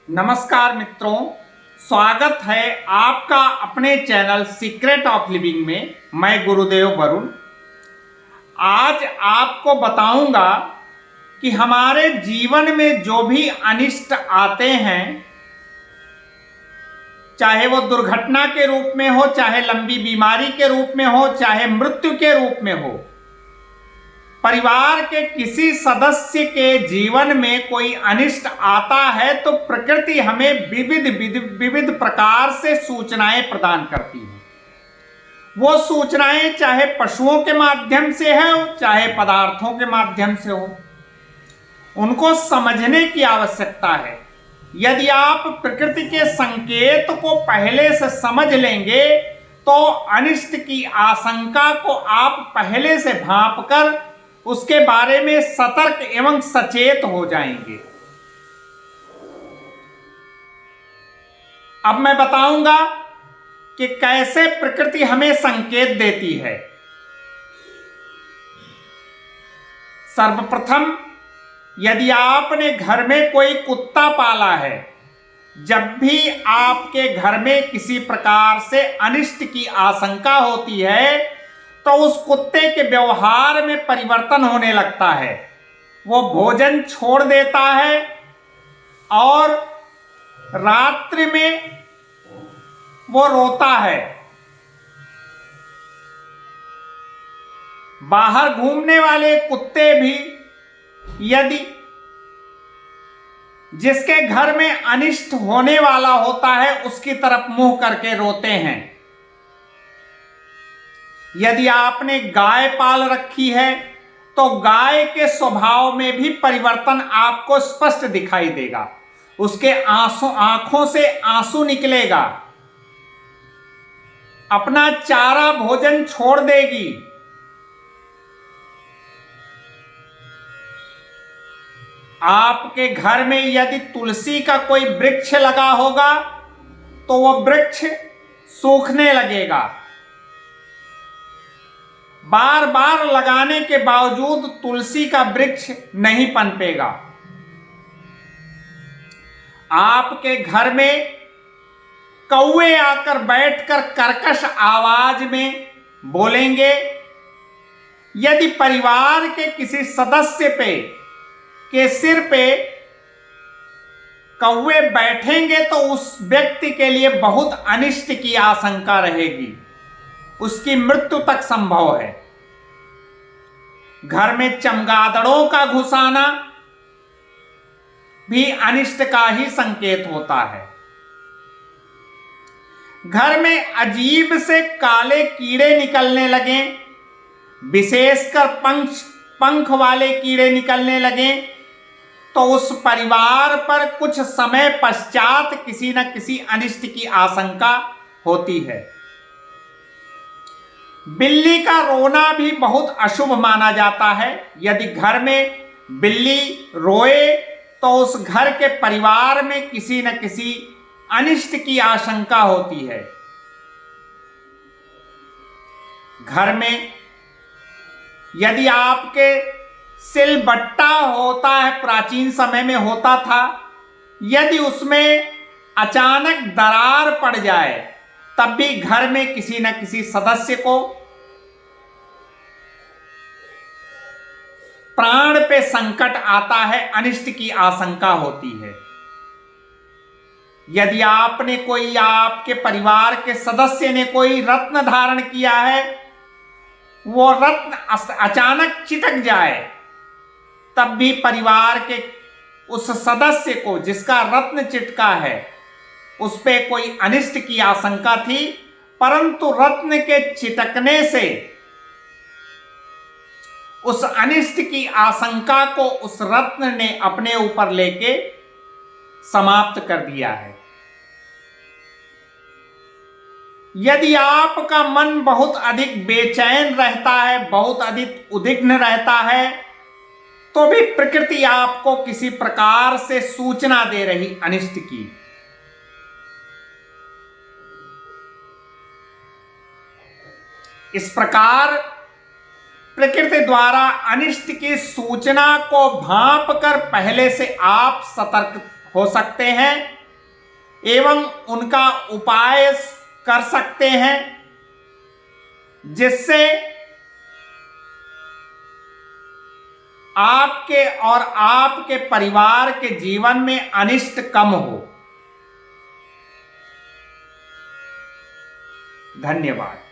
नमस्कार मित्रों, स्वागत है आपका अपने चैनल सीक्रेट ऑफ लिविंग में। मैं गुरुदेव वरुण आज आपको बताऊंगा कि हमारे जीवन में जो भी अनिष्ट आते हैं, चाहे वो दुर्घटना के रूप में हो, चाहे लंबी बीमारी के रूप में हो, चाहे मृत्यु के रूप में हो, परिवार के किसी सदस्य के जीवन में कोई अनिष्ट आता है तो प्रकृति हमें विविध प्रकार से सूचनाएं प्रदान करती है। वो सूचनाएं चाहे पशुओं के माध्यम से हो, चाहे पदार्थों के माध्यम से हो, उनको समझने की आवश्यकता है। यदि आप प्रकृति के संकेत को पहले से समझ लेंगे तो अनिष्ट की आशंका को आप पहले से भांप कर उसके बारे में सतर्क एवं सचेत हो जाएंगे। अब मैं बताऊंगा कि कैसे प्रकृति हमें संकेत देती है। सर्वप्रथम, यदि आपने घर में कोई कुत्ता पाला है, जब भी आपके घर में किसी प्रकार से अनिष्ट की आशंका होती है तो उस कुत्ते के व्यवहार में परिवर्तन होने लगता है। वो भोजन छोड़ देता है और रात्रि में वो रोता है। बाहर घूमने वाले कुत्ते भी यदि जिसके घर में अनिष्ट होने वाला होता है उसकी तरफ मुंह करके रोते हैं। यदि आपने गाय पाल रखी है तो गाय के स्वभाव में भी परिवर्तन आपको स्पष्ट दिखाई देगा। उसके आंखों से आंसू निकलेगा, अपना चारा भोजन छोड़ देगी। आपके घर में यदि तुलसी का कोई वृक्ष लगा होगा तो वह वृक्ष सूखने लगेगा। बार बार लगाने के बावजूद तुलसी का वृक्ष नहीं पनपेगा। आपके घर में कौवे आकर बैठकर कर्कश आवाज में बोलेंगे। यदि परिवार के किसी सदस्य के सिर पे कौवे बैठेंगे तो उस व्यक्ति के लिए बहुत अनिष्ट की आशंका रहेगी, उसकी मृत्यु तक संभव है। घर में चमगादड़ों का घुसाना भी अनिष्ट का ही संकेत होता है। घर में अजीब से काले कीड़े निकलने लगे, विशेषकर पंख वाले कीड़े निकलने लगे तो उस परिवार पर कुछ समय पश्चात किसी न किसी अनिष्ट की आशंका होती है। बिल्ली का रोना भी बहुत अशुभ माना जाता है। यदि घर में बिल्ली रोए तो उस घर के परिवार में किसी न किसी अनिष्ट की आशंका होती है। घर में यदि आपके सिलबट्टा होता है, प्राचीन समय में होता था, यदि उसमें अचानक दरार पड़ जाए तब भी घर में किसी न किसी सदस्य को प्राण पे संकट आता है, अनिष्ट की आशंका होती है। यदि आपने कोई या आपके परिवार के सदस्य ने कोई रत्न धारण किया है, वो रत्न अचानक चिटक जाए तब भी परिवार के उस सदस्य को जिसका रत्न चिटका है उस पे कोई अनिष्ट की आशंका थी, परंतु रत्न के चिटकने से उस अनिष्ट की आशंका को उस रत्न ने अपने ऊपर लेके समाप्त कर दिया है। यदि आपका मन बहुत अधिक बेचैन रहता है, बहुत अधिक उद्विग्न रहता है, तो भी प्रकृति आपको किसी प्रकार से सूचना दे रही अनिष्ट की। इस प्रकार प्रकृति द्वारा अनिष्ट की सूचना को भांप कर पहले से आप सतर्क हो सकते हैं एवं उनका उपाय कर सकते हैं जिससे आपके और आपके परिवार के जीवन में अनिष्ट कम हो। धन्यवाद।